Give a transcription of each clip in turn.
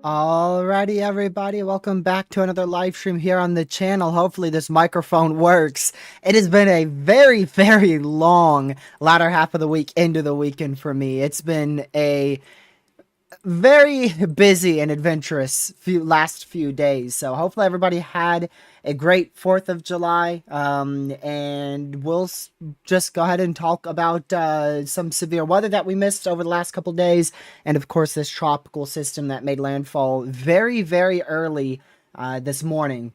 Alrighty, everybody, welcome back to another live stream here on the channel. Hopefully this microphone works. It has been a very long latter half of the week into the weekend for me. It's been a very busy and adventurous last few days, so hopefully everybody had a great 4th of July, and we'll just go ahead and talk about some severe weather that we missed over the last couple days, and of course this tropical system that made landfall very early this morning.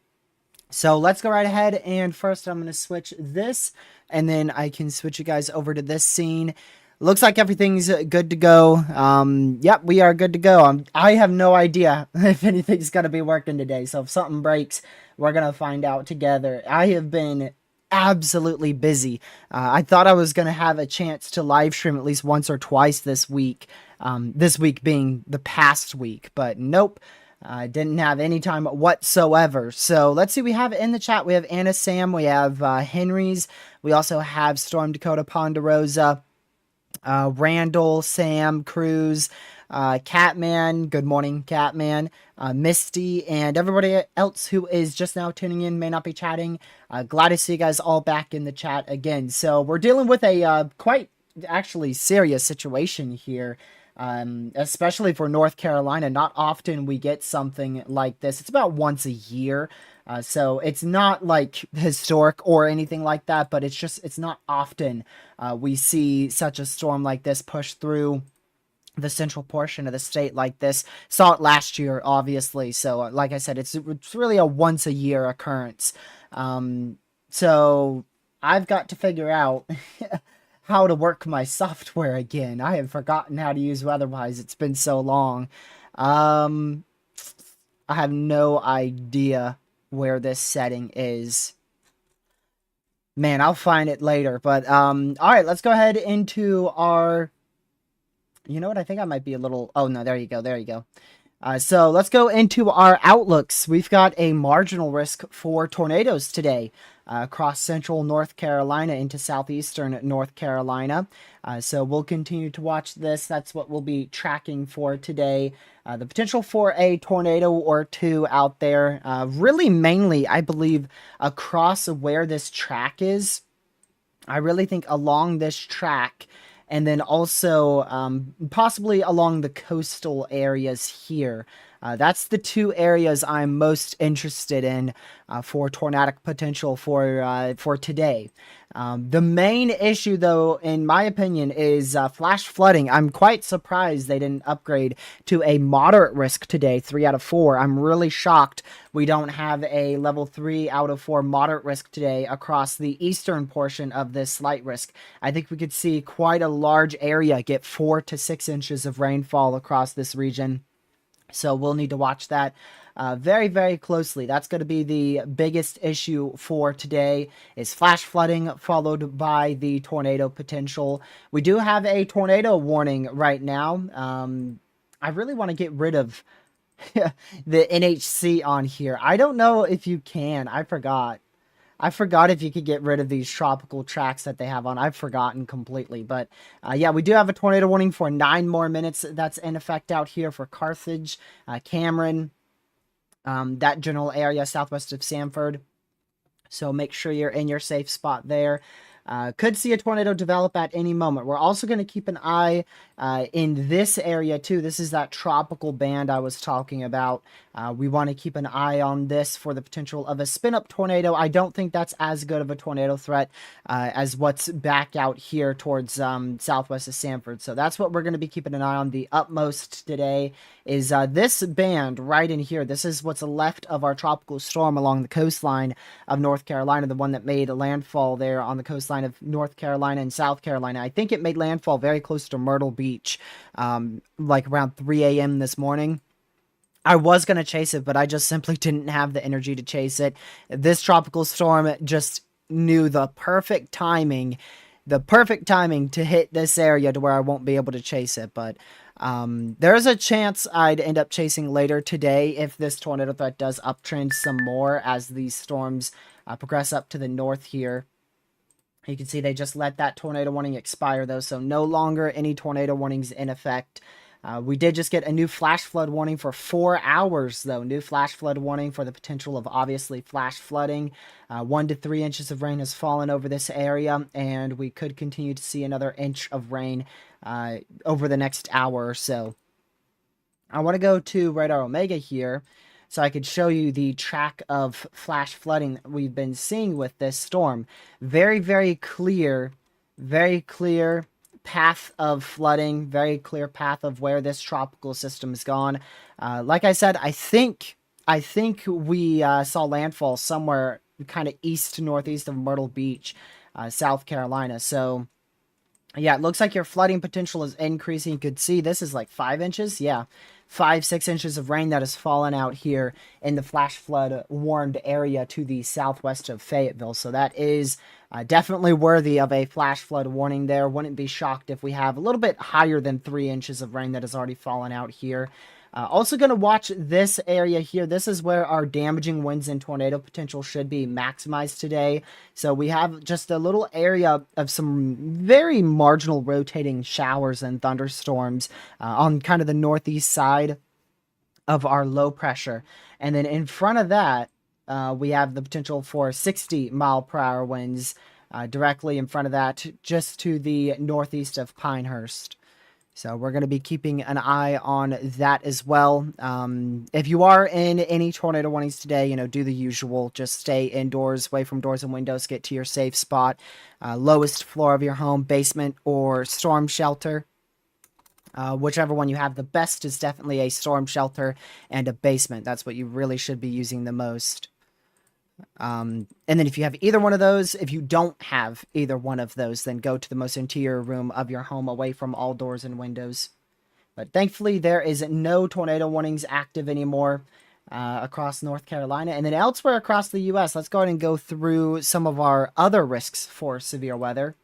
So let's go right ahead, and first I'm going to switch this, and then I can switch you guys over to this scene. Looks like everything's good to go. Yep, we are good to go. I have no idea if anything's going to be working today. So if something breaks, we're going to find out together. I have been absolutely busy. I thought I was going to have a chance to live stream at least once or twice this week. This week being the past week. But nope. I didn't have any time whatsoever. So let's see. We have in the chat. We have Anna Sam. We have Henry's. We also have Storm Dakota Ponderosa. Randall, Sam, Cruz, Catman, good morning, Catman, Misty, and everybody else who is just now tuning in, may not be chatting. Glad to see you guys all back in the chat again. So we're dealing with a quite actually serious situation here, especially for North Carolina. Not often we get something like this. It's about once a year. So it's not like historic or anything like that, but it's not often we see such a storm like this push through the central portion of the state like this. Saw it last year, obviously. So like I said, it's really a once a year occurrence. So I've got to figure out how to work my software again. I have forgotten how to use Weatherwise. It's been so long. I have no idea where this setting is. Man, I'll find it later. But all right, let's go ahead into our, you know what, I think I might be a little, oh no, there you go. So let's go into our outlooks. We've got a marginal risk for tornadoes today across central North Carolina into southeastern North Carolina. So we'll continue to watch this. That's what we'll be tracking for today. The potential for a tornado or two out there, really mainly, I believe, across where this track is. I really think along this track, and then also possibly along the coastal areas here. That's the two areas I'm most interested in for tornadic potential for today. The main issue, though, in my opinion, is flash flooding. I'm quite surprised they didn't upgrade to a moderate risk today, 3 out of 4. I'm really shocked we don't have a level 3 out of 4 moderate risk today across the eastern portion of this slight risk. I think we could see quite a large area get 4 to 6 inches of rainfall across this region. So we'll need to watch that very, very closely. That's going to be the biggest issue for today is flash flooding followed by the tornado potential. We do have a tornado warning right now. I really want to get rid of the NHC on here. I don't know if you can. I forgot. I forgot if you could get rid of these tropical tracks that they have on. I've forgotten completely. But yeah, we do have a tornado warning for 9 more minutes. That's in effect out here for Carthage, Cameron, that general area southwest of Sanford. So make sure you're in your safe spot there. Could see a tornado develop at any moment. We're also going to keep an eye in this area too. This is that tropical band I was talking about. We want to keep an eye on this for the potential of a spin-up tornado. I don't think that's as good of a tornado threat as what's back out here towards southwest of Sanford. So that's what we're going to be keeping an eye on. The utmost today is this band right in here. This is what's left of our tropical storm along the coastline of North Carolina, the one that made a landfall there on the coastline of North Carolina and South Carolina. I think it made landfall very close to Myrtle Beach, like around 3 a.m. this morning. I was going to chase it, but I just simply didn't have the energy to chase it. This tropical storm just knew the perfect timing to hit this area to where I won't be able to chase it. But there's a chance I'd end up chasing later today if this tornado threat does uptrend some more as these storms progress up to the north here. You can see they just let that tornado warning expire, though, so no longer any tornado warnings in effect. We did just get a new flash flood warning for 4 hours, though. New flash flood warning for the potential of obviously flash flooding. 1 to 3 inches of rain has fallen over this area, and we could continue to see another inch of rain over the next hour or so. I want to go to Radar Omega here so I could show you the track of flash flooding that we've been seeing with this storm. Very, very clear path of flooding, very clear path of where this tropical system has gone. Like I said, I think we saw landfall somewhere kind of east to northeast of Myrtle Beach, South Carolina. So yeah, it looks like your flooding potential is increasing. You could see this is like 5 inches. Yeah, 5-6 inches of rain that has fallen out here in the flash flood warned area to the southwest of Fayetteville. So that is definitely worthy of a flash flood warning there. Wouldn't be shocked if we have a little bit higher than 3 inches of rain that has already fallen out here. Also going to watch this area here. This is where our damaging winds and tornado potential should be maximized today. So we have just a little area of some very marginal rotating showers and thunderstorms on kind of the northeast side of our low pressure. And then in front of that, we have the potential for 60 mile per hour winds directly in front of that, just to the northeast of Pinehurst. So we're going to be keeping an eye on that as well. If you are in any tornado warnings today, do the usual. Just stay indoors, away from doors and windows. Get to your safe spot. Lowest floor of your home, basement, or storm shelter. Whichever one you have. The best is definitely a storm shelter and a basement. That's what you really should be using the most. And then if you have either one of those, if you don't have either one of those, then go to the most interior room of your home away from all doors and windows. But thankfully, there is no tornado warnings active anymore across North Carolina. And then elsewhere across the U.S., let's go ahead and go through some of our other risks for severe weather.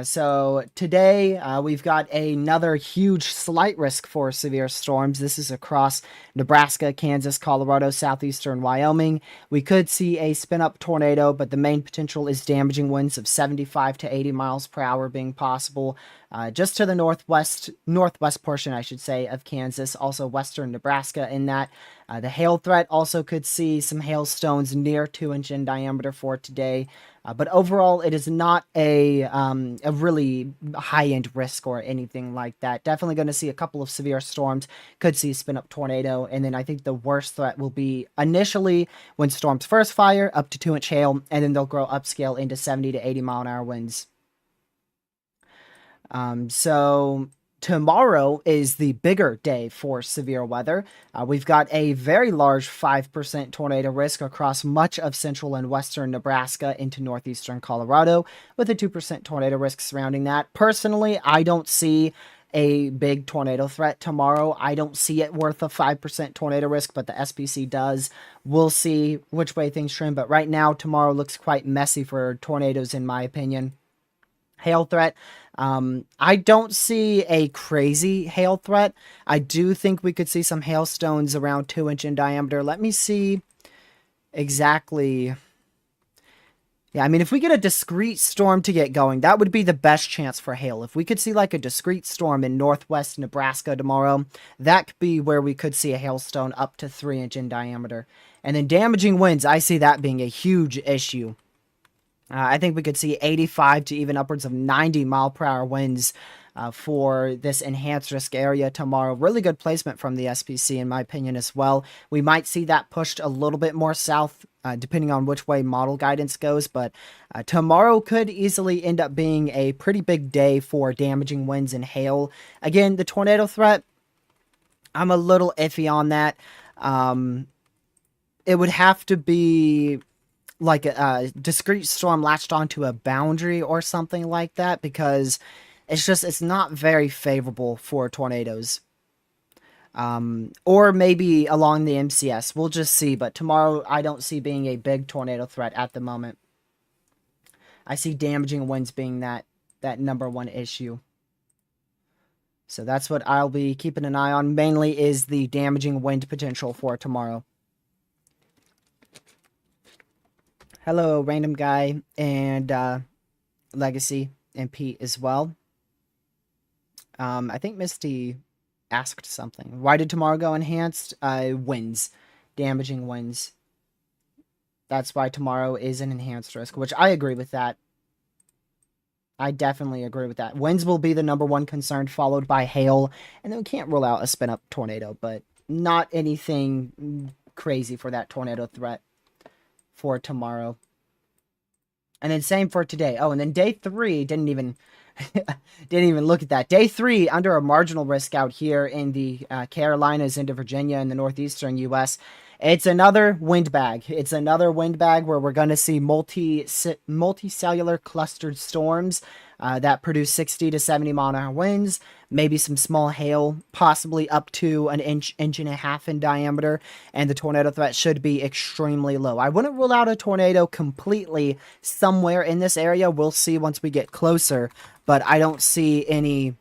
So today we've got another huge slight risk for severe storms. This is across Nebraska, Kansas, Colorado, southeastern Wyoming. We could see a spin-up tornado, but the main potential is damaging winds of 75 to 80 miles per hour being possible. just to the northwest portion, I should say, of Kansas, also western Nebraska in that. The hail threat also could see some hailstones near 2-inch in diameter for today. But overall, it is not a really high-end risk or anything like that. Definitely going to see a couple of severe storms. Could see a spin-up tornado. And then I think the worst threat will be initially when storms first fire, up to 2-inch hail, and then they'll grow upscale into 70 to 80 mile an hour winds. So tomorrow is the bigger day for severe weather. We've got a very large 5% tornado risk across much of central and western Nebraska into northeastern Colorado, with a 2% tornado risk surrounding that. Personally, I don't see a big tornado threat tomorrow. I don't see it worth a 5% tornado risk, but the SPC does. We'll see which way things trend, but right now, tomorrow looks quite messy for tornadoes, in my opinion. Hail threat. I don't see a crazy hail threat. I do think we could see some hailstones around 2-inch in diameter. Let me see exactly. Yeah, I mean, if we get a discrete storm to get going, that would be the best chance for hail. If we could see like a discrete storm in northwest Nebraska tomorrow, that could be where we could see a hailstone up to 3-inch in diameter. And then damaging winds, I see that being a huge issue. I think we could see 85 to even upwards of 90 mile per hour winds for this enhanced risk area tomorrow. Really good placement from the SPC, in my opinion, as well. We might see that pushed a little bit more south, depending on which way model guidance goes. But tomorrow could easily end up being a pretty big day for damaging winds and hail. Again, the tornado threat, I'm a little iffy on that. It would have to be like a discrete storm latched onto a boundary or something like that, because it's not very favorable for tornadoes. Or maybe along the MCS. We'll just see. But tomorrow, I don't see being a big tornado threat at the moment. I see damaging winds being that number one issue. So that's what I'll be keeping an eye on. Mainly is the damaging wind potential for tomorrow. Hello, Random Guy, and Legacy, and Pete as well. I think Misty asked something. Why did tomorrow go enhanced? Winds. Damaging winds. That's why tomorrow is an enhanced risk, which I agree with that. I definitely agree with that. Winds will be the number one concern, followed by hail, and then we can't rule out a spin-up tornado, but not anything crazy for that tornado threat for tomorrow. And then same for today. Oh, and then day 3 didn't even look at that. Day 3 under a marginal risk out here in the Carolinas into Virginia in the northeastern U.S. It's another wind bag. It's another wind bag where we're going to see multicellular clustered storms that produce 60 to 70 mile an hour winds, maybe some small hail, possibly up to an inch and a half in diameter, and the tornado threat should be extremely low. I wouldn't rule out a tornado completely somewhere in this area. We'll see once we get closer, but I don't see any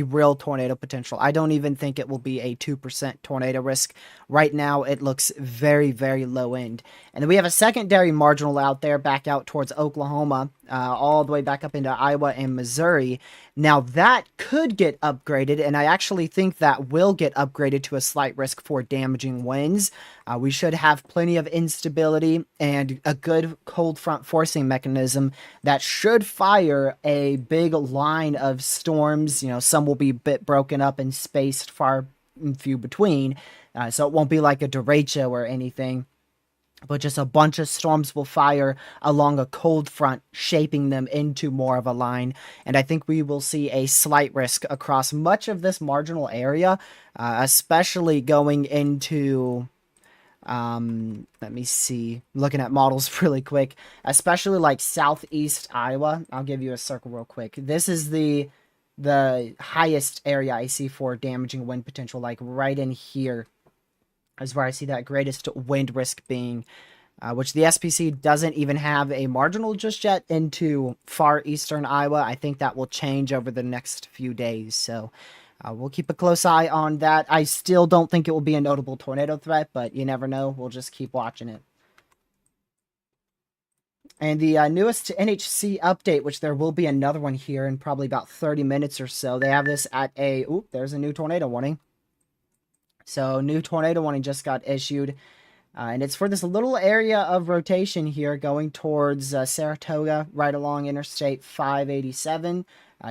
real tornado potential. I don't even think it will be a 2% tornado risk. Right now, it looks very, very low end. And then we have a secondary marginal out there, back out towards Oklahoma, all the way back up into Iowa and Missouri. Now, that could get upgraded, and I actually think that will get upgraded to a slight risk for damaging winds. We should have plenty of instability and a good cold front forcing mechanism that should fire a big line of storms. You know, some will be a bit broken up and spaced far and few between, so it won't be like a derecho or anything, but just a bunch of storms will fire along a cold front, shaping them into more of a line. And I think we will see a slight risk across much of this marginal area, especially going into, let me see, looking at models really quick, especially like southeast Iowa. I'll give you a circle real quick. This is the highest area I see for damaging wind potential, like right in here is where I see that greatest wind risk being, which the SPC doesn't even have a marginal just yet into far eastern Iowa. I think that will change over the next few days, so we'll keep a close eye on that. I still don't think it will be a notable tornado threat, but you never know. We'll just keep watching it. And the newest NHC update, which there will be another one here in probably about 30 minutes or so, they have this at a... Oop, there's a new tornado warning. So, new tornado warning just got issued. And it's for this little area of rotation here going towards Saratoga, right along Interstate 587,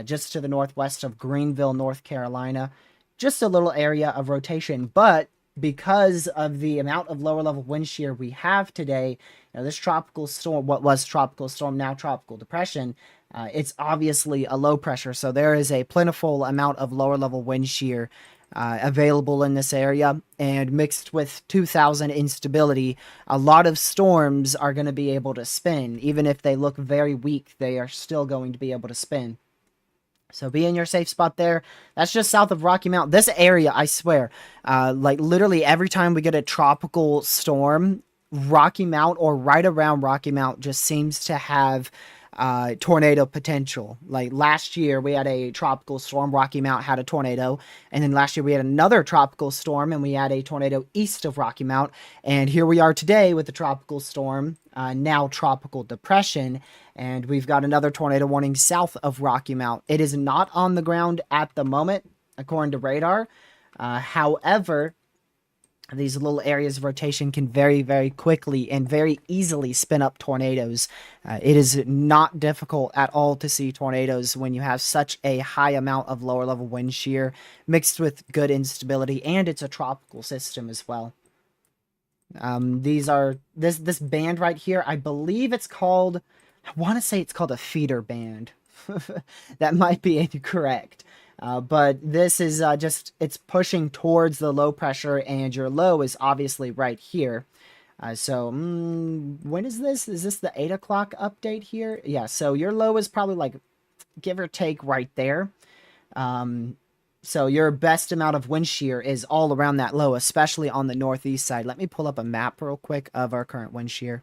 just to the northwest of Greenville, North Carolina. Just a little area of rotation, but because of the amount of lower level wind shear we have today, this tropical storm, what was tropical storm, now tropical depression, it's obviously a low pressure. So there is a plentiful amount of lower level wind shear available in this area, and mixed with 2000 instability, a lot of storms are going to be able to spin. Even if they look very weak, they are still going to be able to spin. So be in your safe spot there. That's just south of Rocky Mount. This area, I swear, like literally every time we get a tropical storm, Rocky Mount or right around Rocky Mount just seems to have tornado potential. Like last year, we had a tropical storm. Rocky Mount had a tornado. And then last year, we had another tropical storm, and we had a tornado east of Rocky Mount. And here we are today with the tropical storm, now tropical depression. And we've got another tornado warning south of Rocky Mount. It is not on the ground at the moment, according to radar. However, these little areas of rotation can very, very quickly and very easily spin up tornadoes. It is not difficult at all to see tornadoes when you have such a high amount of lower level wind shear mixed with good instability, and it's a tropical system as well. These are this band right here. I believe it's called. I want to say it's called a feeder band. That might be incorrect. But this is just, it's pushing towards the low pressure, and your low is obviously right here. So, when is this? Is this the 8 o'clock update here? Yeah, so your low is probably like, give or take, right there. So your best amount of wind shear is all around that low, especially on the northeast side. Let me pull up a map real quick of our current wind shear,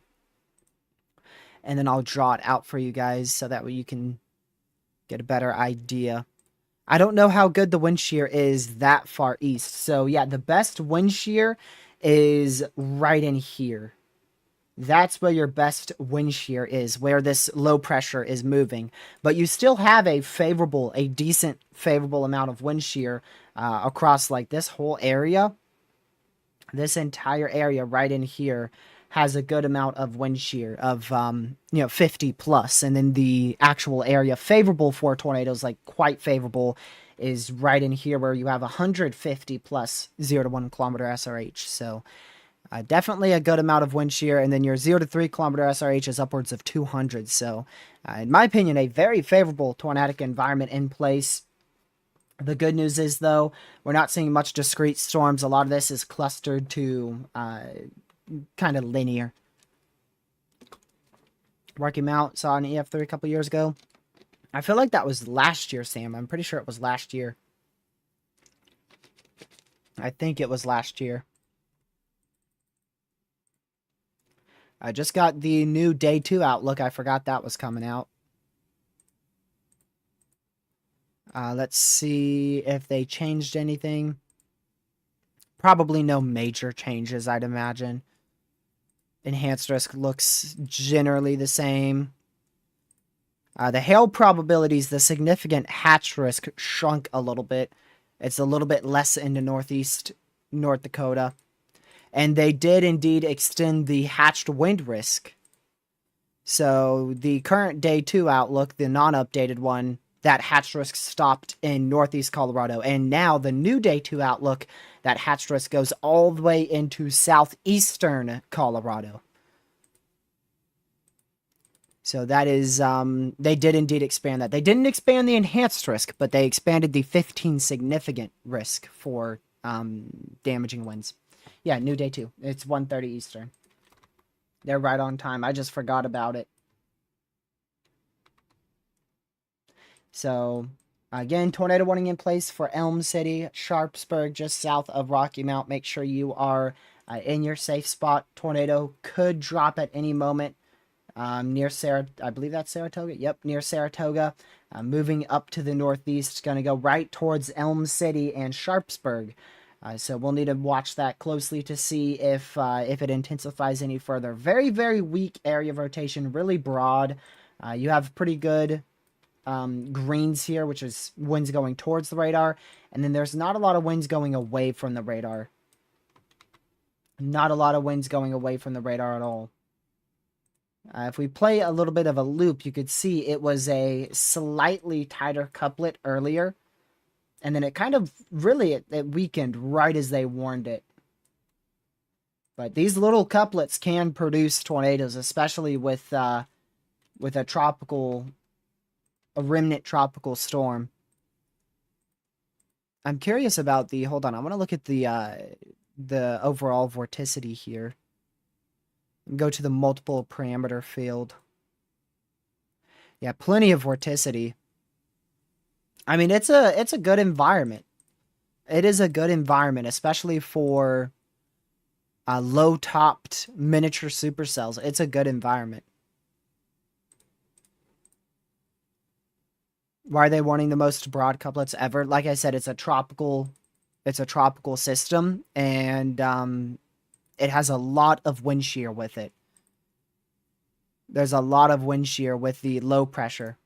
and then I'll draw it out for you guys so that way you can get a better idea. I don't know how good the wind shear is that far east. So yeah, the best wind shear is right in here. That's where your best wind shear is, where this low pressure is moving. But you still have a decent favorable amount of wind shear across like this whole area. This entire area right in here has a good amount of wind shear of 50 plus, and then the actual area favorable for tornadoes, like quite favorable, is right in here where you have 150 plus 0 to 1 kilometer SRH. So definitely a good amount of wind shear, and then your 0 to 3 kilometer SRH is upwards of 200. So in my opinion, a very favorable tornadic environment in place. The good news is, though, we're not seeing much discrete storms. A lot of this is clustered to kind of linear. Rocky Mount saw an EF3 a couple years ago. I feel like that was last year, Sam. I'm pretty sure it was last year. I think it was last year. I just got the new day 2 outlook. I forgot that was coming out. Let's see if they changed anything. Probably no major changes, I'd imagine. Enhanced risk looks generally the same. The hail probabilities, the significant hatch risk shrunk a little bit. It's a little bit less into northeast North Dakota. And they did indeed extend the hatched wind risk. So the current day 2 outlook, the non-updated one, that hatch risk stopped in northeast Colorado. And now the new day 2 outlook, that hatch risk goes all the way into southeastern Colorado. So that is, they did indeed expand that. They didn't expand the enhanced risk, but they expanded the 15 significant risk for damaging winds. Yeah, new day 2. It's 1:30 Eastern. They're right on time. I just forgot about it. So, again, tornado warning in place for Elm City, Sharpsburg, just south of Rocky Mount. Make sure you are in your safe spot. Tornado could drop at any moment near I believe that's Saratoga. Yep, near Saratoga. Moving up to the northeast, going to go right towards Elm City and Sharpsburg. So we'll need to watch that closely to see if it intensifies any further. Very, very weak area of rotation, really broad. You have pretty good greens here, which is winds going towards the radar. And then there's not a lot of winds going away from the radar. Not a lot of winds going away from the radar at all. If we play a little bit of a loop, you could see it was a slightly tighter couplet earlier. And then it kind of really, it weakened right as they warned it. But these little couplets can produce tornadoes, especially with a remnant tropical storm. I'm curious about hold on, I want to look at the overall vorticity here. Go to the multiple parameter field. Yeah, plenty of vorticity. I mean, it's a good environment. It is a good environment, especially for low-topped miniature supercells. It's a good environment. Why are they wanting the most broad couplets ever? Like I said, it's a tropical system, and it has a lot of wind shear with it. There's a lot of wind shear with the low pressure.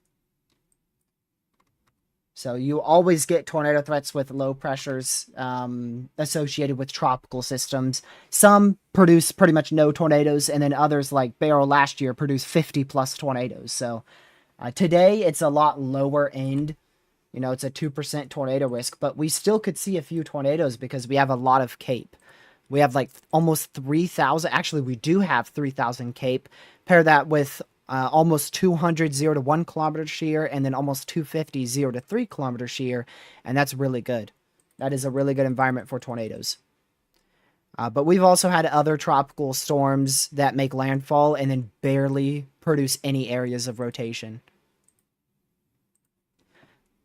So you always get tornado threats with low pressures associated with tropical systems. Some produce pretty much no tornadoes, and then others, like Barrow last year, produced 50+ tornadoes. So today it's a lot lower end. You know, it's a 2% tornado risk, but we still could see a few tornadoes because we have a lot of CAPE. We have like almost 3,000. Actually, we do have 3,000 CAPE. Pair that with almost 200 0 to 1 kilometer shear, and then almost 250 0 to 3 kilometer shear, and that's really good. That is a really good environment for tornadoes. But we've also had other tropical storms that make landfall and then barely produce any areas of rotation.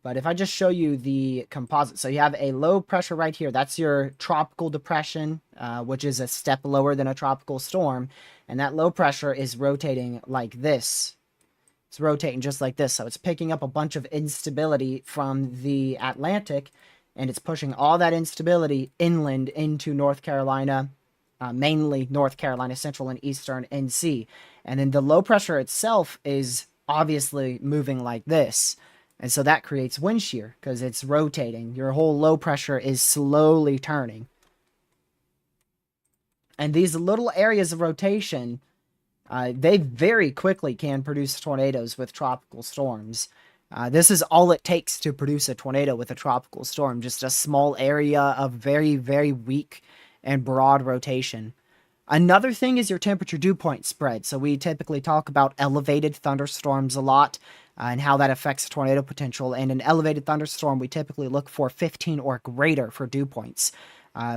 But if I just show you the composite, so you have a low pressure right here. That's your tropical depression, which is a step lower than a tropical storm. And that low pressure is rotating like this. It's rotating just like this. So it's picking up a bunch of instability from the Atlantic, and it's pushing all that instability inland into North Carolina, mainly North Carolina, Central and Eastern NC. And then the low pressure itself is obviously moving like this. And so that creates wind shear because it's rotating. Your whole low pressure is slowly turning. And these little areas of rotation, they very quickly can produce tornadoes with tropical storms. This is all it takes to produce a tornado with a tropical storm. Just a small area of very, very weak and broad rotation. Another thing is your temperature dew point spread. So we typically talk about elevated thunderstorms a lot and how that affects tornado potential. And an elevated thunderstorm, we typically look for 15 or greater for dew points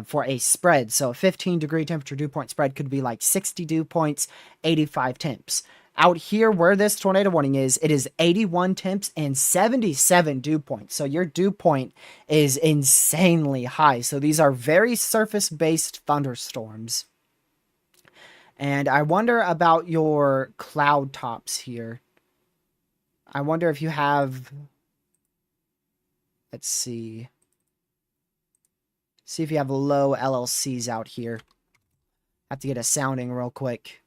for a spread. So a 15-degree temperature dew point spread could be like 60 dew points, 85 temps. Out here where this tornado warning is, it is 81 temps and 77 dew points. So your dew point is insanely high. So these are very surface-based thunderstorms. And I wonder about your cloud tops here. I wonder if you have... Let's see. See if you have low LLCs out here. I have to get a sounding real quick.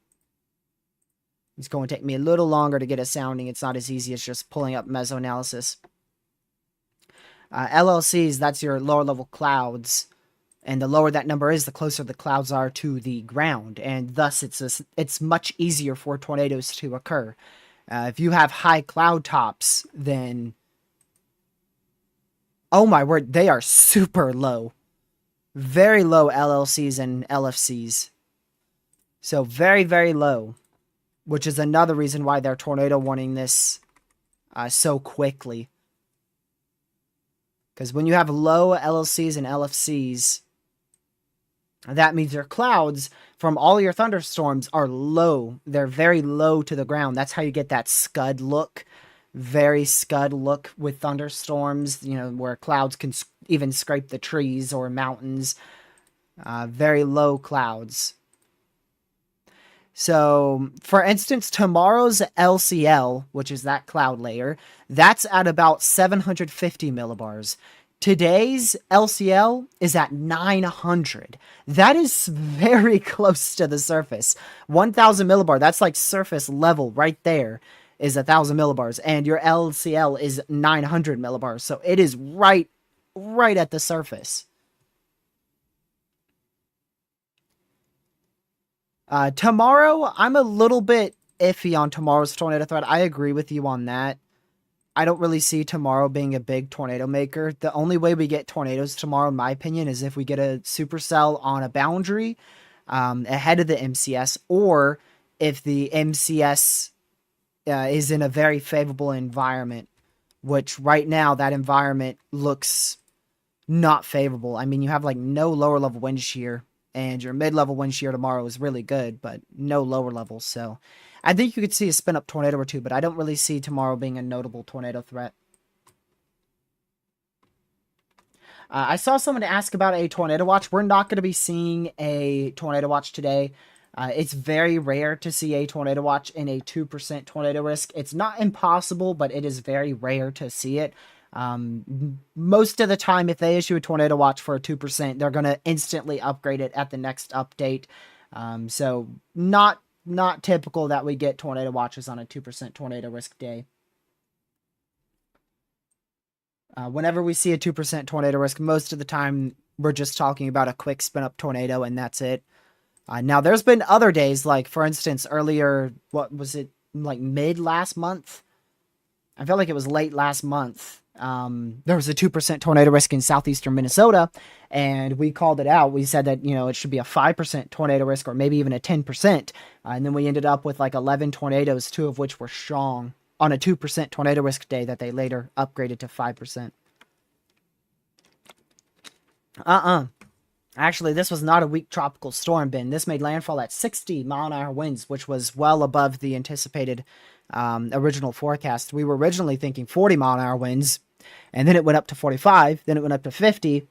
It's going to take me a little longer to get a sounding. It's not as easy as just pulling up mesoanalysis. LLCs, that's your lower level clouds. And the lower that number is, the closer the clouds are to the ground. And thus, it's much easier for tornadoes to occur. If you have high cloud tops, then... Oh my word, they are super low. Very low LLCs and LFCs. So very, very low. Which is another reason why they're tornado warning this so quickly. Because when you have low LLCs and LFCs, that means your clouds from all your thunderstorms are low. They're very low to the ground. That's how you get that scud look. Very scud look with thunderstorms, you know, where clouds can even scrape the trees or mountains. Very low clouds. So, for instance, tomorrow's LCL, which is that cloud layer, that's at about 750 millibars. Today's LCL is at 900. That is very close to the surface. 1000 millibar, that's like surface level right there, is 1000 millibars. And your LCL is 900 millibars. So it is right at the surface. Tomorrow, I'm a little bit iffy on tomorrow's tornado threat. I agree with you on that. I don't really see tomorrow being a big tornado maker. The only way we get tornadoes tomorrow, in my opinion, is if we get a supercell on a boundary ahead of the MCS, or if the MCS is in a very favorable environment, which right now that environment looks not favorable. I mean, you have like no lower level wind shear, and your mid-level wind shear tomorrow is really good, but no lower levels. So I think you could see a spin-up tornado or two, but I don't really see tomorrow being a notable tornado threat. I saw someone ask about a tornado watch. We're not going to be seeing a tornado watch today. It's very rare to see a tornado watch in a 2% tornado risk. It's not impossible, but it is very rare to see it. Most of the time, if they issue a tornado watch for a 2%, they're going to instantly upgrade it at the next update. So not typical that we get tornado watches on a 2% tornado risk day. Whenever we see a 2% tornado risk, most of the time we're just talking about a quick spin up tornado and that's it. Now there's been other days, like for instance, earlier, what was it, like mid last month? I felt like it was late last month. There was a 2% tornado risk in southeastern Minnesota, and we called it out. We said that, it should be a 5% tornado risk or maybe even a 10%. And then we ended up with like 11 tornadoes, 2 of which were strong, on a 2% tornado risk day that they later upgraded to 5%. Actually, this was not a weak tropical storm, Ben. This made landfall at 60 mile an hour winds, which was well above the anticipated original forecast. We were originally thinking 40 mile an hour winds, and then it went up to 45, then it went up to 50,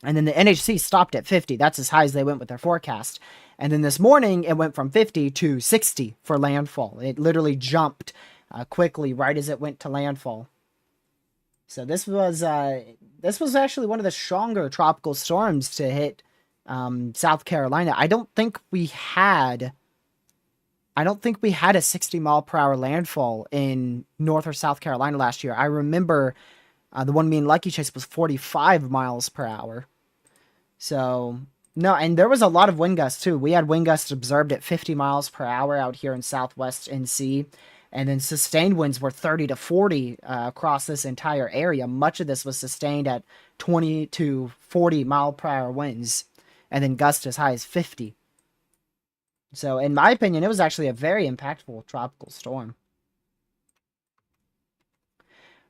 and then the NHC stopped at 50. That's as high as they went with their forecast. And then this morning, it went from 50 to 60 for landfall. It literally jumped quickly right as it went to landfall. So this was actually one of the stronger tropical storms to hit South Carolina. I don't think we had a 60 mile per hour landfall in North or South Carolina last year. I remember the one me and Lucky Chase was 45 miles per hour. So no, and there was a lot of wind gusts too. We had wind gusts observed at 50 miles per hour out here in Southwest NC. And then sustained winds were 30 to 40 across this entire area. Much of this was sustained at 20 to 40 mile per hour winds. And then gusts as high as 50. So, in my opinion, it was actually a very impactful tropical storm.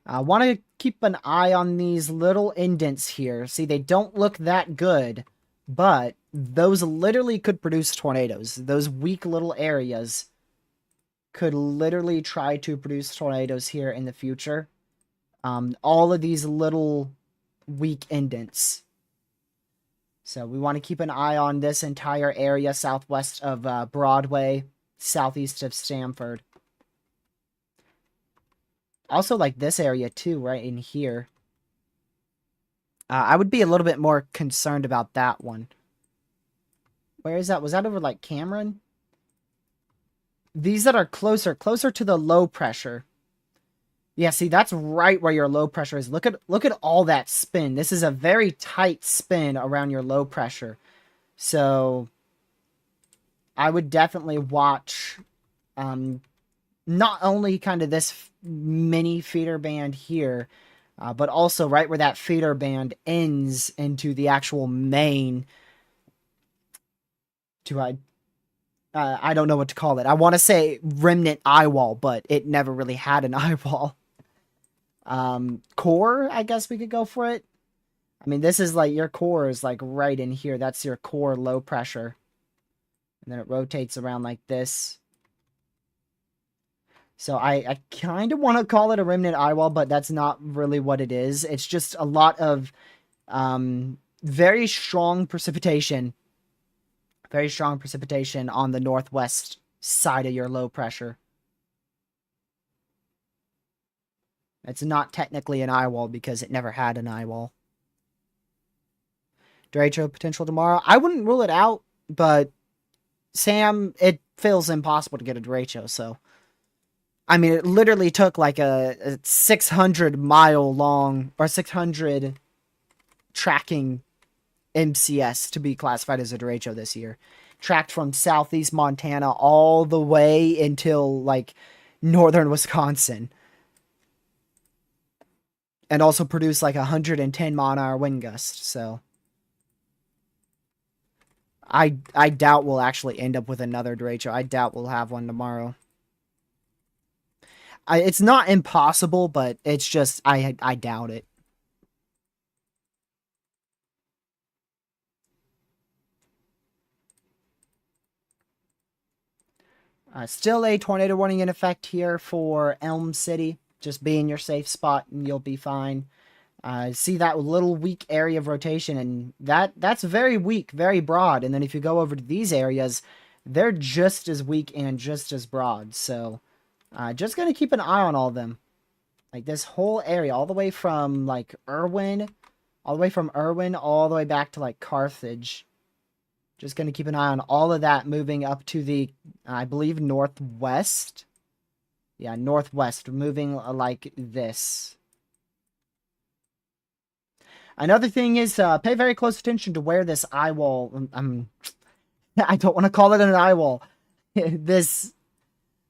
I want to keep an eye on these little indents here. See, they don't look that good, but those literally could produce tornadoes. Those weak little areas could literally try to produce tornadoes here in the future. All of these little weak indents. So we want to keep an eye on this entire area southwest of Broadway, southeast of Stamford. Also like this area too, right in here. I would be a little bit more concerned about that one. Where is that? Was that over like Cameron? These that are closer to the low pressure. Yeah, see, that's right where your low pressure is. Look at all that spin. This is a very tight spin around your low pressure. So I would definitely watch not only kind of this mini feeder band here, but also right where that feeder band ends into the actual main. I don't know what to call it. I want to say remnant eye wall, but it never really had an eye wall. Core, I guess we could go for it. I mean, this is like, your core is like right in here. That's your core low pressure. And then it rotates around like this. So I kind of want to call it a remnant eye wall, but that's not really what it is. It's just a lot of very strong precipitation. Very strong precipitation on the northwest side of your low pressure. It's not technically an eye wall because it never had an eye wall. derecho potential tomorrow. I wouldn't rule it out, but Sam, it feels impossible to get a derecho. So, I mean, it literally took like a 600-mile long or 600 tracking MCS to be classified as a derecho this year. Tracked from southeast Montana all the way until like northern Wisconsin. And also produced like 110 mile an hour wind gust. So I doubt we'll actually end up with another derecho. I doubt we'll have one tomorrow. It's not impossible, but it's just I doubt it. Still a tornado warning in effect here for Elm City. Just be in your safe spot and you'll be fine. See that little weak area of rotation, and that's very weak, very broad. And then if you go over to these areas, they're just as weak and just as broad. So just gonna keep an eye on all of them. Like this whole area, all the way from like Irwin, all the way back to like Carthage. Just going to keep an eye on all of that moving up to the, I believe, northwest. Yeah, northwest, moving like this. Another thing is pay very close attention to where this eye wall, I don't want to call it an eye wall. This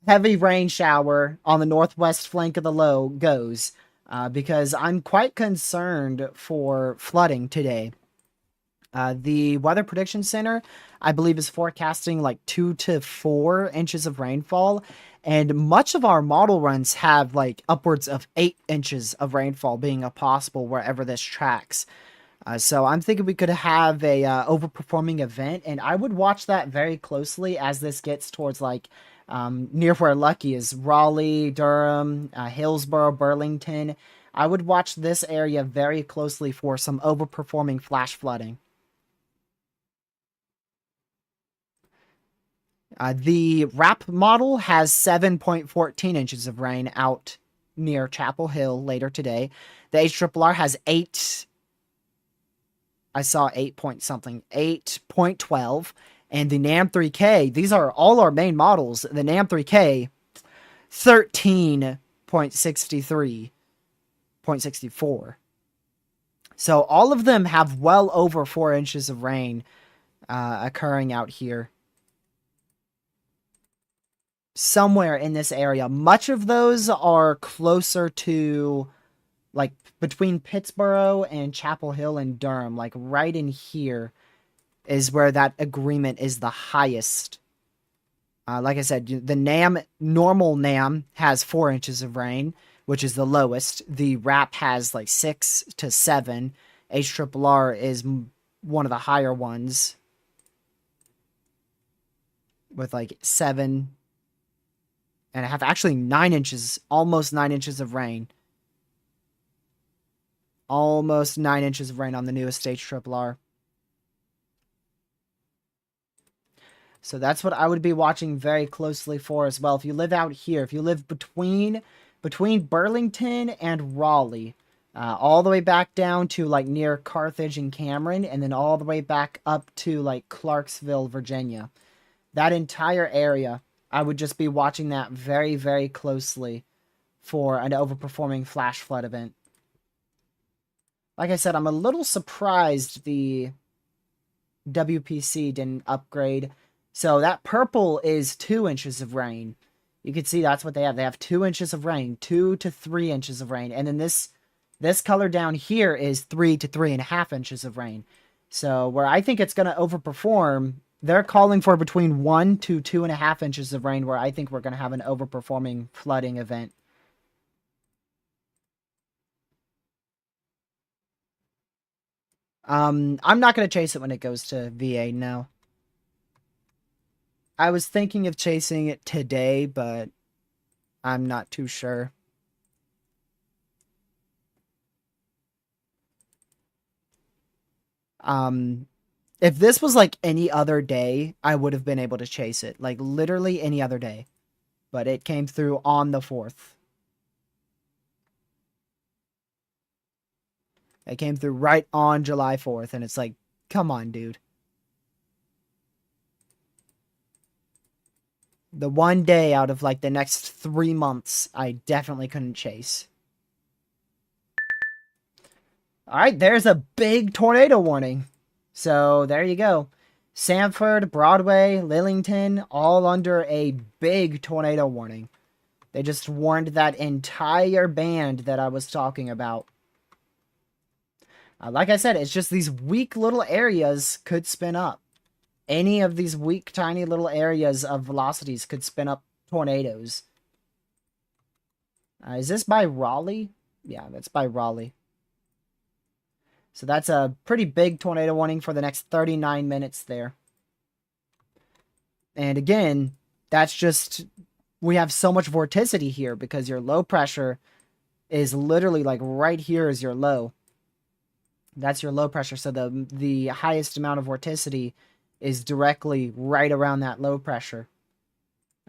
heavy rain shower on the northwest flank of the low goes. Because I'm quite concerned for flooding today. The Weather Prediction Center, I believe, is forecasting like 2 to 4 inches of rainfall. And much of our model runs have like upwards of 8 inches of rainfall being a possible wherever this tracks. So I'm thinking we could have a overperforming event, and I would watch that very closely as this gets towards like near where Lucky is, Raleigh, Durham, Hillsborough, Burlington. I would watch this area very closely for some overperforming flash flooding. The RAP model has 7.14 inches of rain out near Chapel Hill later today. The HRRR has 8. I saw 8 point something, 8.12. And the NAM 3K, these are all our main models. The NAM 3K, 13.63, 0.64. So all of them have well over 4 inches of rain occurring out here. Somewhere in this area. Much of those are closer to, like, between Pittsboro and Chapel Hill and Durham. Like, right in here is where that agreement is the highest. Like I said, the normal NAM has 4 inches of rain, which is the lowest. The RAP has, like, 6 to 7. HRRR is one of the higher ones with, like, 7 and I have actually 9 inches, almost 9 inches of rain. Almost 9 inches of rain on the newest HRRR. So that's what I would be watching very closely for as well. If you live out here, if you live between Burlington and Raleigh, all the way back down to like near Carthage and Cameron, and then all the way back up to like Clarksville, Virginia. That entire area, I would just be watching that very, very closely for an overperforming flash flood event. Like I said, I'm a little surprised the WPC didn't upgrade. So that purple is 2 inches of rain. You can see that's what they have. They have 2 inches of rain, 2 to 3 inches of rain. And then this color down here is 3 to 3.5 inches of rain. So where I think it's going to overperform, they're calling for between 1 to 2.5 inches of rain, where I think we're going to have an overperforming flooding event. I'm not going to chase it when it goes to VA, no. I was thinking of chasing it today, but I'm not too sure. If this was like any other day, I would have been able to chase it. Like literally any other day. But it came through on the 4th. It came through right on July 4th, and it's like Come on, dude. The one day out of like the next 3 months, I definitely couldn't chase. All right, there's a big tornado warning. So there you go. Sanford, Broadway, Lillington, all under a big tornado warning. They just warned that entire band that I was talking about. Like I said, it's just these weak little areas could spin up. Any of these weak, tiny little areas of velocities could spin up tornadoes. Is this by Raleigh? Yeah, that's by Raleigh. So that's a pretty big tornado warning for the next 39 minutes there. And again, that's just, we have so much vorticity here because your low pressure is literally like right here is your low. That's your low pressure. So the highest amount of vorticity is directly right around that low pressure.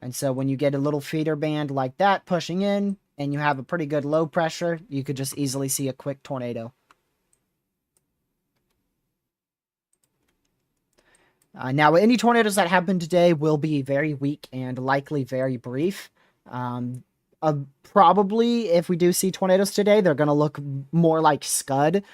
And so when you get a little feeder band like that pushing in and you have a pretty good low pressure, you could just easily see a quick tornado. Now, any tornadoes that happen today will be very weak and likely very brief. Probably, if we do see tornadoes today, they're going to look more like Scud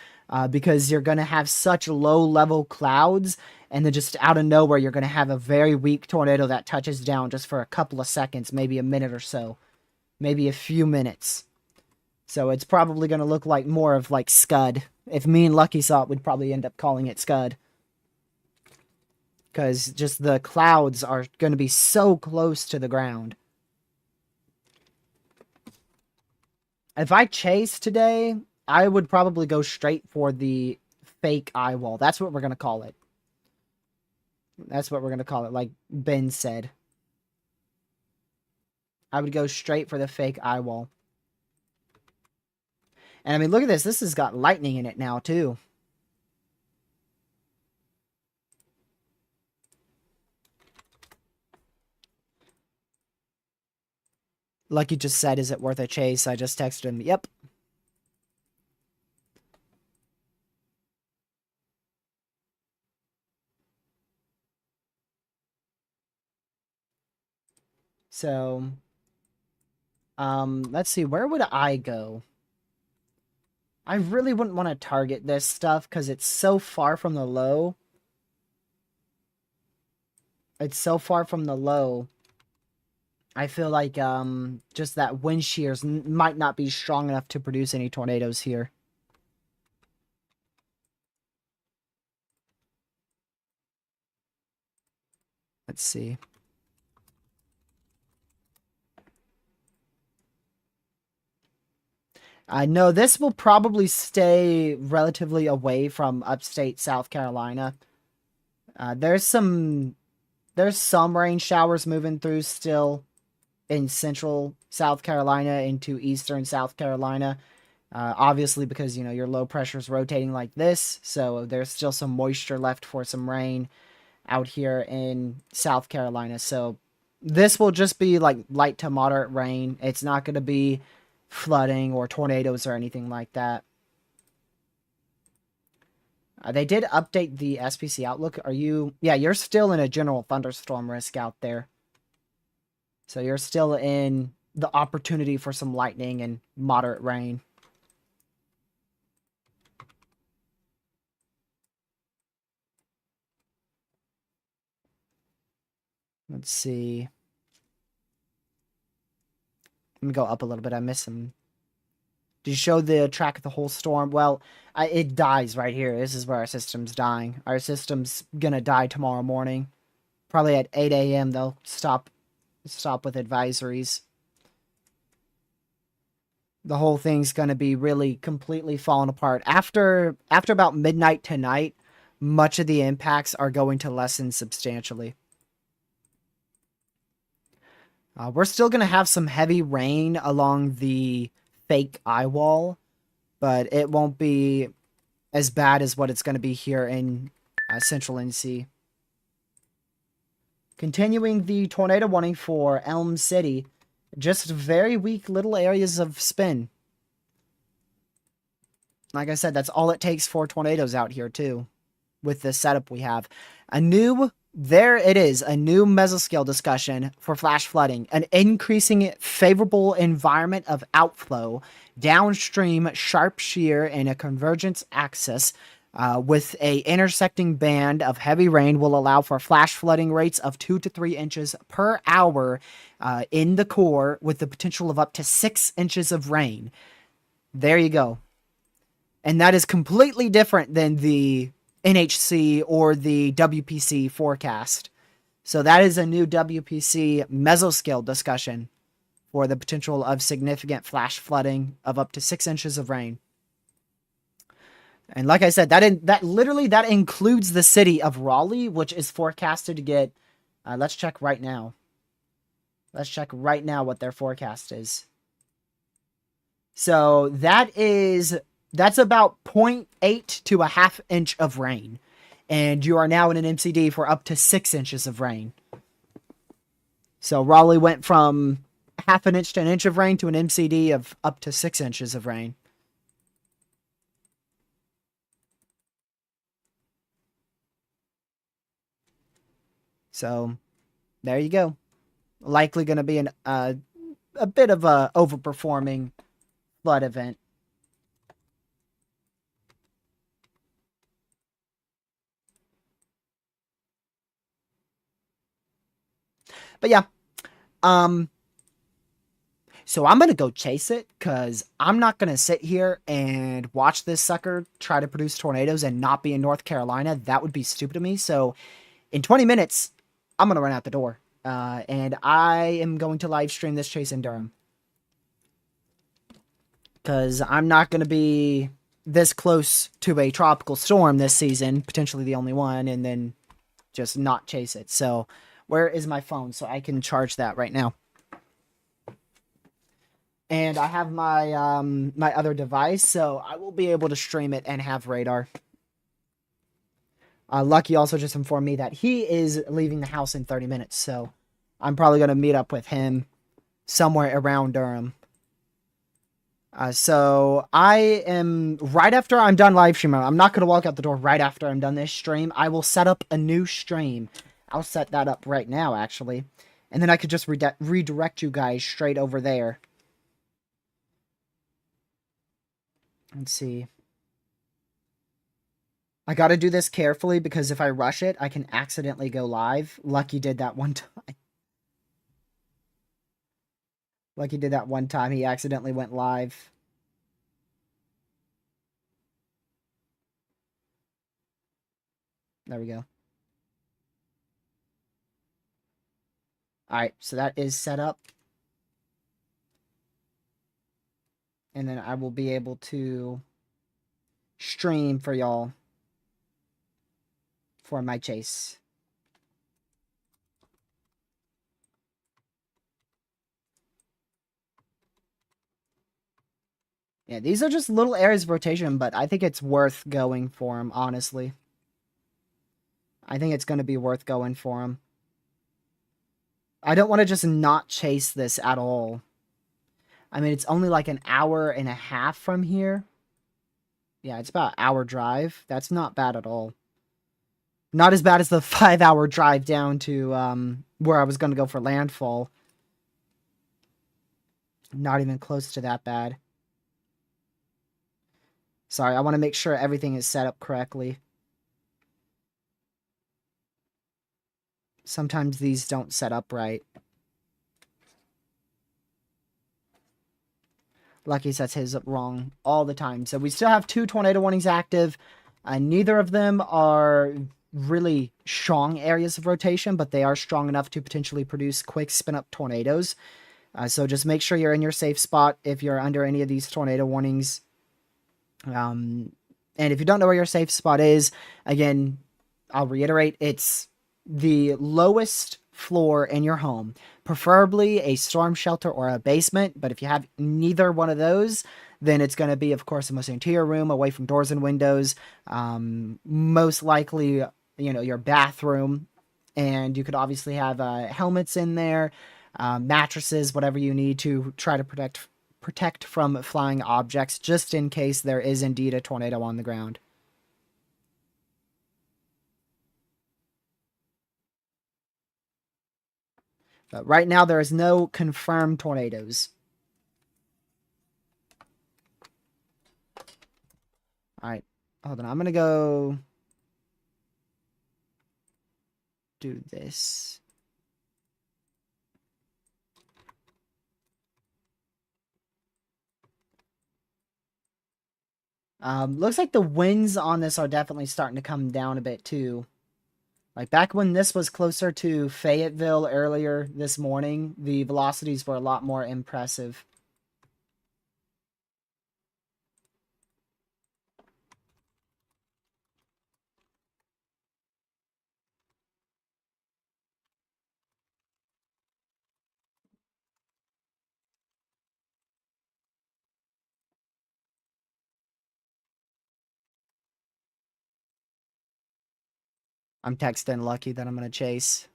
because you're going to have such low-level clouds, and then just out of nowhere, you're going to have a very weak tornado that touches down just for a couple of seconds, maybe a minute or so, maybe a few minutes. So it's probably going to look like more of like Scud. If me and Lucky saw it, we'd probably end up calling it Scud. Because just the clouds are going to be so close to the ground. If I chase today, I would probably go straight for the fake eye wall. That's what we're going to call it. That's what we're going to call it, like Ben said. I would go straight for the fake eye wall. And I mean, look at this. This has got lightning in it now, too. Lucky just said, is it worth a chase? I just texted him, yep. So, let's see, where would I go? I really wouldn't want to target this stuff because it's so far from the low. It's so far from the low. I feel like just that wind shears might not be strong enough to produce any tornadoes here. Let's see. I know this will probably stay relatively away from upstate South Carolina. There's some rain showers moving through still in central South Carolina into eastern South Carolina. Obviously, because, you know, your low pressure is rotating like this, so there's still some moisture left for some rain out here in South Carolina. So this will just be like light to moderate rain. It's not going to be flooding or tornadoes or anything like that. They did update the SPC outlook. Are you... Yeah, you're still in a general thunderstorm risk out there. So you're still in the opportunity for some lightning and moderate rain. Let's see. Let me go up a little bit. I missed some. Did you show the track of the whole storm? Well, it dies right here. This is where our system's dying. Our system's gonna die tomorrow morning. Probably at 8 a.m. they'll stop with advisories. The whole thing's gonna be really completely falling apart. After about midnight tonight, much of the impacts are going to lessen substantially. We're still going to have some heavy rain along the fake eye wall, but it won't be as bad as what it's going to be here in central NC. Continuing the tornado warning for Elm City, just very weak little areas of spin. Like I said, that's all it takes for tornadoes out here, too. with the setup we have. There it is, a new mesoscale discussion for flash flooding, an increasing favorable environment of outflow, downstream sharp shear and a convergence axis with a intersecting band of heavy rain will allow for flash flooding rates of 2 to 3 inches per hour in the core with the potential of up to 6 inches of rain. There you go. And that is completely different than the NHC or the WPC forecast. So that is a new WPC mesoscale discussion for the potential of significant flash flooding of up to 6 inches of rain. And like I said, that literally includes the city of Raleigh, which is forecasted to get. Let's check right now. Let's check right now what their forecast is. So that's about 0.8 to a half inch of rain. And you are now in an MCD for up to 6 inches of rain. So Raleigh went from half an inch to an inch of rain to an MCD of up to 6 inches of rain. So there you go. Likely going to be a bit of a overperforming flood event. But yeah, so I'm going to go chase it because I'm not going to sit here and watch this sucker try to produce tornadoes and not be in North Carolina. That would be stupid of me. So in 20 minutes, I'm going to run out the door. And I am going to live stream this chase in Durham. Because I'm not going to be this close to a tropical storm this season, potentially the only one, and then just not chase it. So where is my phone so I can charge that right now? And I have my my other device, so I will be able to stream it and have radar. Lucky also just informed me that he is leaving the house in 30 minutes, so I'm probably going to meet up with him somewhere around Durham. So I am, right after I'm done live streaming, I'm not going to walk out the door right after I'm done this stream. I will set up a new stream. I'll set that up right now, actually. And then I could just redirect you guys straight over there. Let's see. I got to do this carefully because if I rush it, I can accidentally go live. Lucky did that one time. Lucky did that one time. He accidentally went live. There we go. Alright, so that is set up. And then I will be able to stream for y'all for my chase. Yeah, these are just little areas of rotation, but I think it's worth going for them, honestly. I think it's going to be worth going for them. I don't want to just not chase this at all. I mean, it's only like an hour and a half from here. Yeah, it's about an hour drive. That's not bad at all. Not as bad as the 5-hour drive down to where I was going to go for landfall. Not even close to that bad. Sorry, I want to make sure everything is set up correctly. Sometimes these don't set up right. Lucky sets his up wrong all the time. So we still have 2 tornado warnings active. Neither of them are really strong areas of rotation, but they are strong enough to potentially produce quick spin-up tornadoes. So just make sure you're in your safe spot if you're under any of these tornado warnings. And if you don't know where your safe spot is, again, I'll reiterate, it's the lowest floor in your home, preferably a storm shelter or a basement. But if you have neither one of those, then it's going to be, of course, the most interior room away from doors and windows. Most likely, you know, your bathroom. And you could obviously have helmets in there, mattresses, whatever you need to try to protect from flying objects, just in case there is indeed a tornado on the ground. But right now, there is no confirmed tornadoes. All right. Hold on. I'm going to go do this. Looks like the winds on this are definitely starting to come down a bit too. Like back when this was closer to Fayetteville earlier this morning, the velocities were a lot more impressive. I'm texting Lucky that I'm going to chase.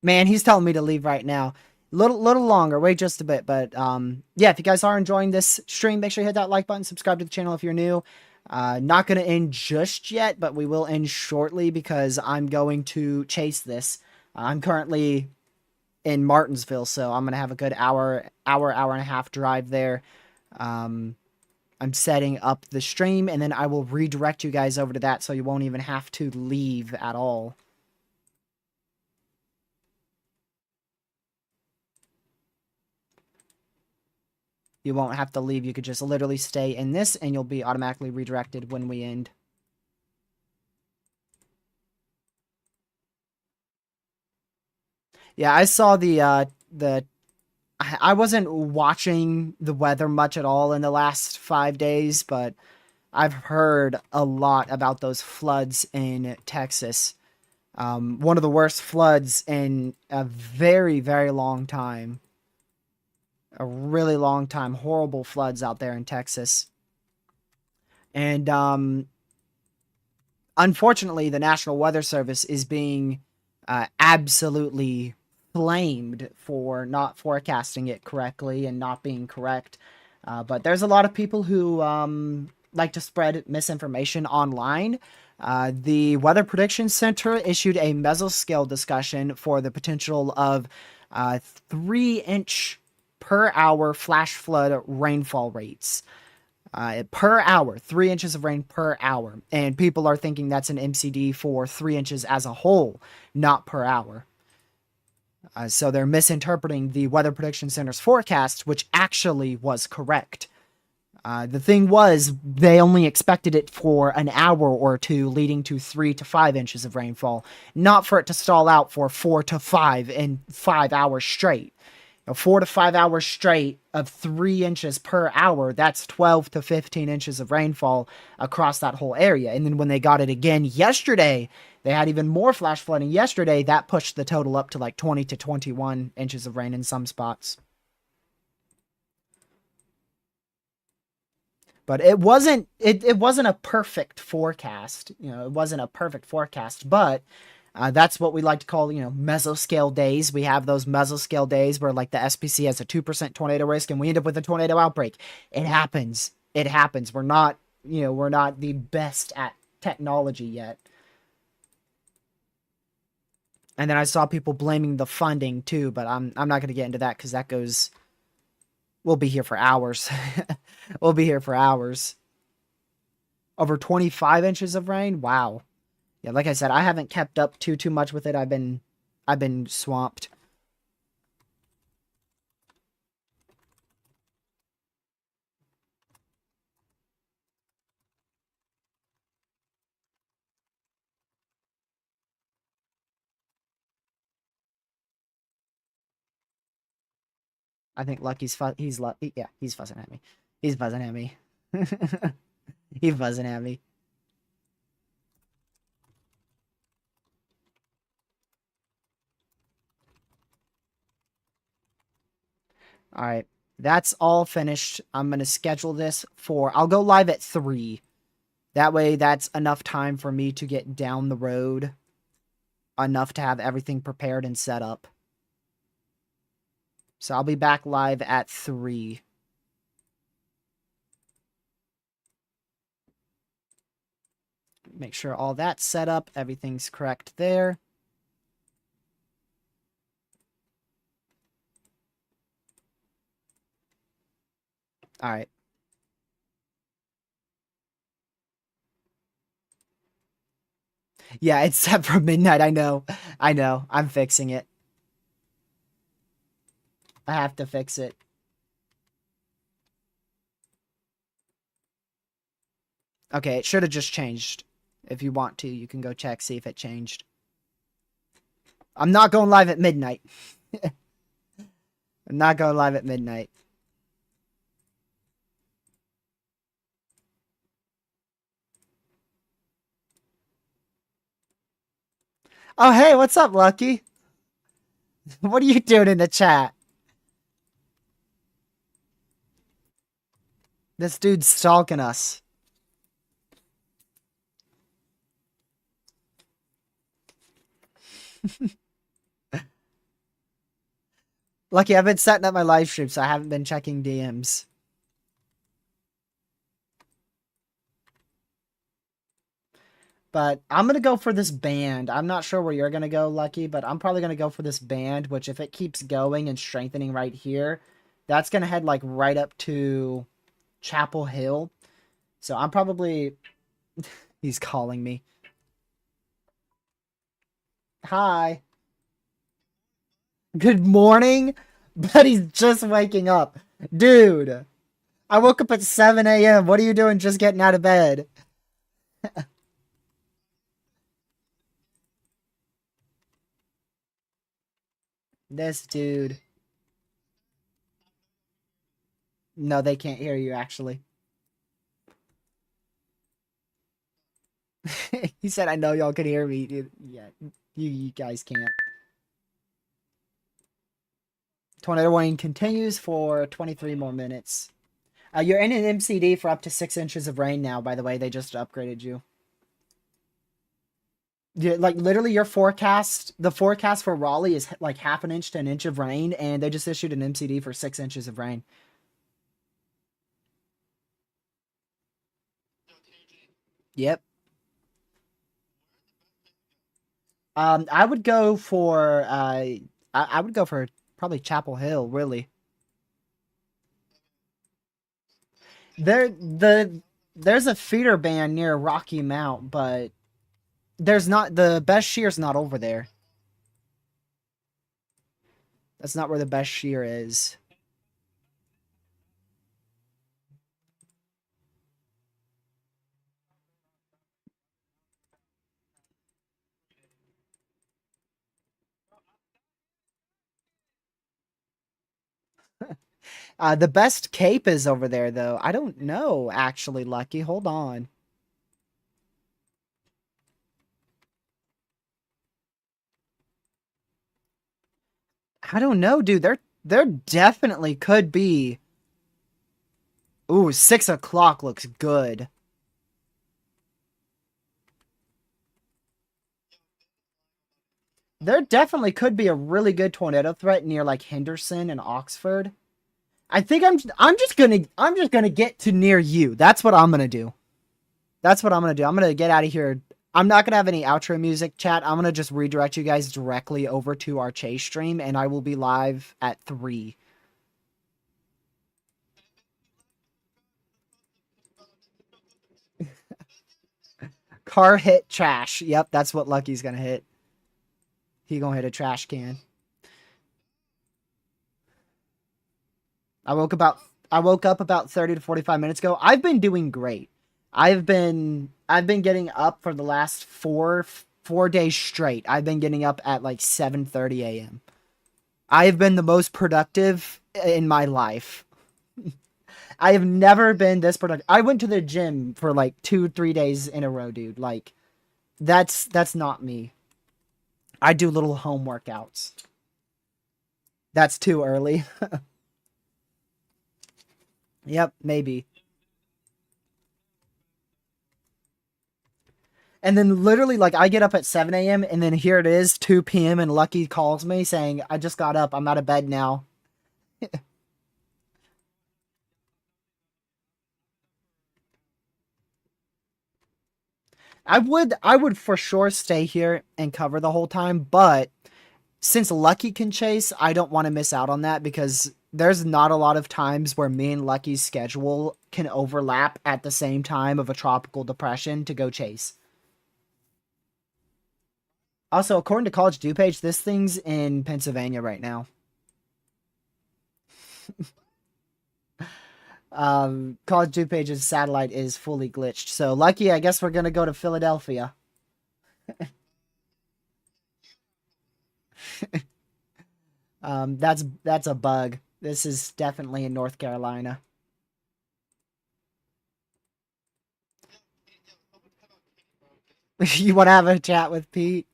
Man, he's telling me to leave right now. Little longer, wait just a bit, but yeah, if you guys are enjoying this stream, make sure you hit that like button, subscribe to the channel if you're new. Not gonna end just yet, but we will end shortly because I'm going to chase this. I'm currently in Martinsville, so I'm gonna have a good hour and a half drive there. Um, I'm setting up the stream, and then I will redirect you guys over to that, so you won't even have to leave at all. You won't have to leave. You could just literally stay in this, and you'll be automatically redirected when we end. Yeah, I saw the I wasn't watching the weather much at all in the last 5 days, but I've heard a lot about those floods in Texas. One of the worst floods in a very, very long time. A really long time. Horrible floods out there in Texas. And unfortunately, the National Weather Service is being absolutely blamed for not forecasting it correctly and not being correct. But there's a lot of people who like to spread misinformation online. The Weather Prediction Center issued a mesoscale discussion for the potential of 3-inch per hour flash flood rainfall rates. Per hour, 3 inches of rain per hour. And people are thinking that's an MCD for 3 inches as a whole, not per hour. So they're misinterpreting the Weather Prediction Center's forecast, which actually was correct. The thing was, they only expected it for an hour or two, leading to 3 to 5 inches of rainfall, not for it to stall out for 4 to 5 in 5 hours straight. 4 to 5 hours straight of 3 inches per hour, that's 12 to 15 inches of rainfall across that whole area. And then when they got it again yesterday, they had even more flash flooding yesterday. That pushed the total up to like 20 to 21 inches of rain in some spots. But it wasn't a perfect forecast. It wasn't a perfect forecast, but that's what we like to call, mesoscale days. We have those mesoscale days where, like, the SPC has a 2% tornado risk and we end up with a tornado outbreak. It happens. It happens. We're not the best at technology yet. And then I saw people blaming the funding too, but I'm not going to get into that because that goes. We'll be here for hours. We'll be here for hours. Over 25 inches of rain. Wow. Yeah, like I said, I haven't kept up too much with it. I've been swamped. I think Lucky's yeah, he's fussing at me. He's buzzing at me. He's buzzing at me. All right. That's all finished. I'm going to schedule this for I'll go live at 3. That way that's enough time for me to get down the road, enough to have everything prepared and set up. So I'll be back live at 3. Make sure all that's set up. Everything's correct there. All right. Yeah, it's set for midnight. I know. I know. I'm fixing it. I have to fix it. Okay, it should have just changed. If you want to, you can go check, see if it changed. I'm not going live at midnight. I'm not going live at midnight. Oh, hey, what's up, Lucky? What are you doing in the chat? This dude's stalking us. Lucky, I've been setting up my live stream, so I haven't been checking DMs. But I'm going to go for this band. I'm not sure where you're going to go, Lucky, but I'm probably going to go for this band, which if it keeps going and strengthening right here, that's going to head like right up to Chapel Hill. So I'm probably... He's calling me. Hi. Good morning? But he's just waking up. Dude, I woke up at 7 a.m. What are you doing just getting out of bed? This dude. No, they can't hear you, actually. He said, I know y'all can hear me. Dude. Yeah, you guys can't. Tornado warning continues for 23 more minutes. You're in an MCD for up to 6 inches of rain now, by the way. They just upgraded you. Yeah, like, literally, your forecast, the forecast for Raleigh is like half an inch to an inch of rain, and they just issued an MCD for 6 inches of rain. Yep. I would go for I would go for probably Chapel Hill, really. There's a feeder band near Rocky Mount, but there's not the best shear's not over there. That's not where the best shear is. The best cape is over there though. I don't know actually, Lucky. Hold on. I don't know, dude. There definitely could be. Ooh, 6 o'clock looks good. There definitely could be a really good tornado threat near like Henderson and Oxford. I think I'm just gonna get to near you. That's what I'm gonna do. That's what I'm gonna do. I'm gonna get out of here. I'm not gonna have any outro music, chat. I'm gonna just redirect you guys directly over to our Chase stream, and I will be live at 3. Car hit trash. Yep, that's what Lucky's gonna hit. He gonna hit a trash can. I woke up about 30 to 45 minutes ago. I've been doing great. I've been getting up for the last 4 days straight. I've been getting up at like 7:30 a.m. I have been the most productive in my life. I have never been this productive. I went to the gym for like 2-3 days in a row, dude. Like that's not me. I do little home workouts. That's too early. Yep, maybe. And then literally, like, I get up at 7 a.m. and then here it is, 2 p.m. and Lucky calls me saying, I just got up. I'm out of bed now. I would for sure stay here and cover the whole time, but since Lucky can chase, I don't want to miss out on that because there's not a lot of times where me and Lucky's schedule can overlap at the same time of a tropical depression to go chase. Also, according to College DuPage, this thing's in Pennsylvania right now. College DuPage's satellite is fully glitched. So, Lucky, I guess we're gonna go to Philadelphia. That's a bug. This is definitely in North Carolina. You want to have a chat with Pete?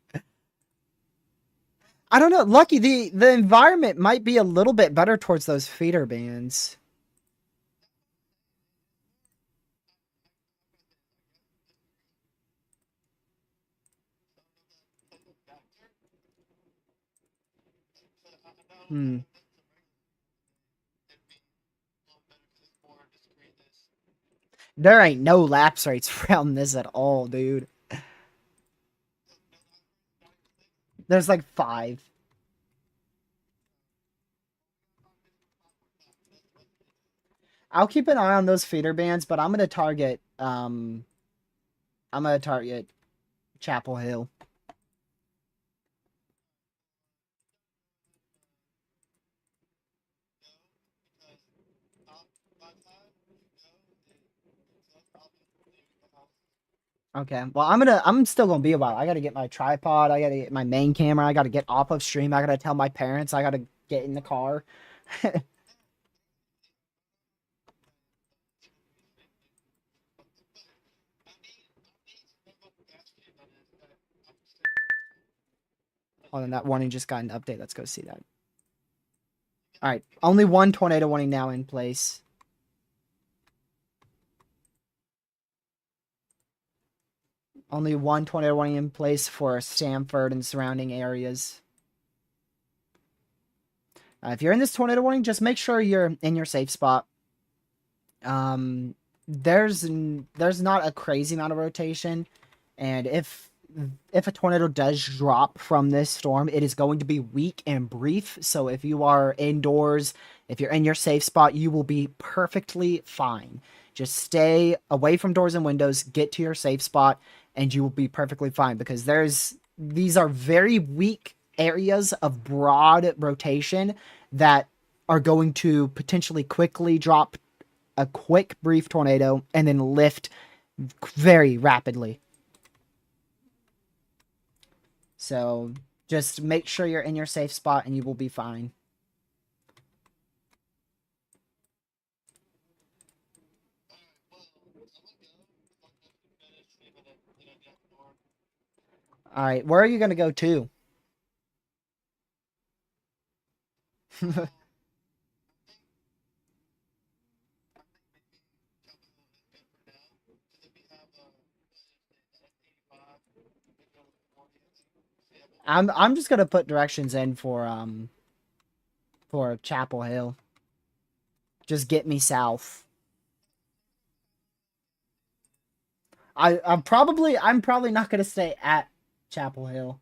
I don't know. Lucky, the environment might be a little bit better towards those feeder bands. Hmm. There ain't no lapse rates around this at all, dude. There's like five. I'll keep an eye on those feeder bands, but I'm gonna target Chapel Hill. Okay. Well, I'm still gonna be a while. I gotta get my tripod. I gotta get my main camera. I gotta get off of stream. I gotta tell my parents. I gotta get in the car. Oh, and that warning just got an update. Let's go see that. All right. Only one tornado warning now in place. Only one tornado warning in place for Stamford and surrounding areas. If you're in this tornado warning, just make sure you're in your safe spot. Um, there's not a crazy amount of rotation, and if a tornado does drop from this storm, it is going to be weak and brief. So if you are indoors, if you're in your safe spot, you will be perfectly fine. Just stay away from doors and windows, get to your safe spot, and you will be perfectly fine because there's these are very weak areas of broad rotation that are going to potentially quickly drop a quick brief tornado and then lift very rapidly. So just make sure you're in your safe spot and you will be fine. All right, where are you going to go to? I'm just going to put directions in for Chapel Hill. Just get me south. I'm probably not going to stay at Chapel Hill.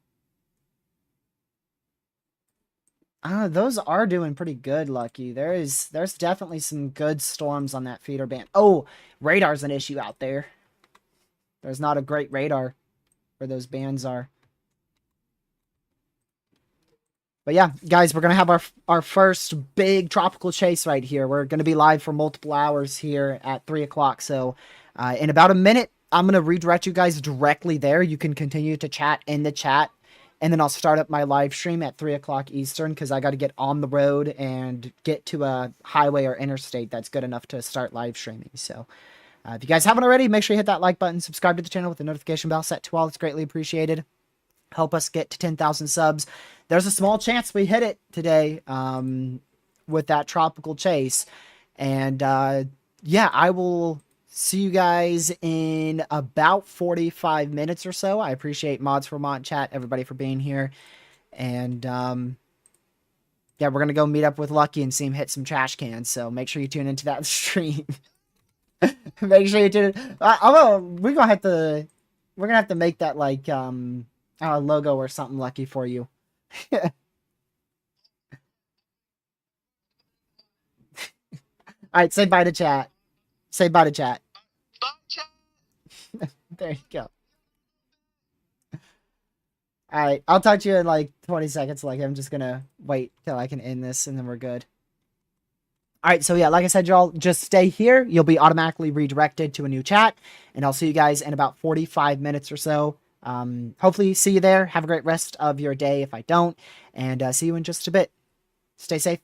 Those are doing pretty good, Lucky. There's definitely some good storms on that feeder band. Oh, radar's an issue out there. There's not a great radar where those bands are. But yeah, guys, we're gonna have our first big tropical chase right here. We're gonna be live for multiple hours here at 3 o'clock. So, in about a minute, I'm gonna redirect you guys directly there. You can continue to chat in the chat, and then I'll start up my live stream at 3 o'clock Eastern because I got to get on the road and get to a highway or interstate that's good enough to start live streaming. So, if you guys haven't already, make sure you hit that like button, subscribe to the channel with the notification bell set to all. It's greatly appreciated. Help us get to 10,000 subs. There's a small chance we hit it today with that tropical chase. And yeah, I will see you guys in about 45 minutes or so. I appreciate Mods for Mod chat, everybody for being here. And Yeah, we're gonna go meet up with Lucky and see him hit some trash cans. So make sure you tune into that stream. Make sure you tune. We're gonna have to. We're gonna have to make that like a logo or something, Lucky, for you. All right, say bye to chat. Say bye to chat. There you go. All right, I'll talk to you in like 20 seconds. Like, I'm just gonna wait till I can end this, and then we're good. All right, so yeah, like I said, y'all, just stay here. You'll be automatically redirected to a new chat, and I'll see you guys in about 45 minutes or so. Hopefully, see you there. Have a great rest of your day if I don't, and see you in just a bit. Stay safe.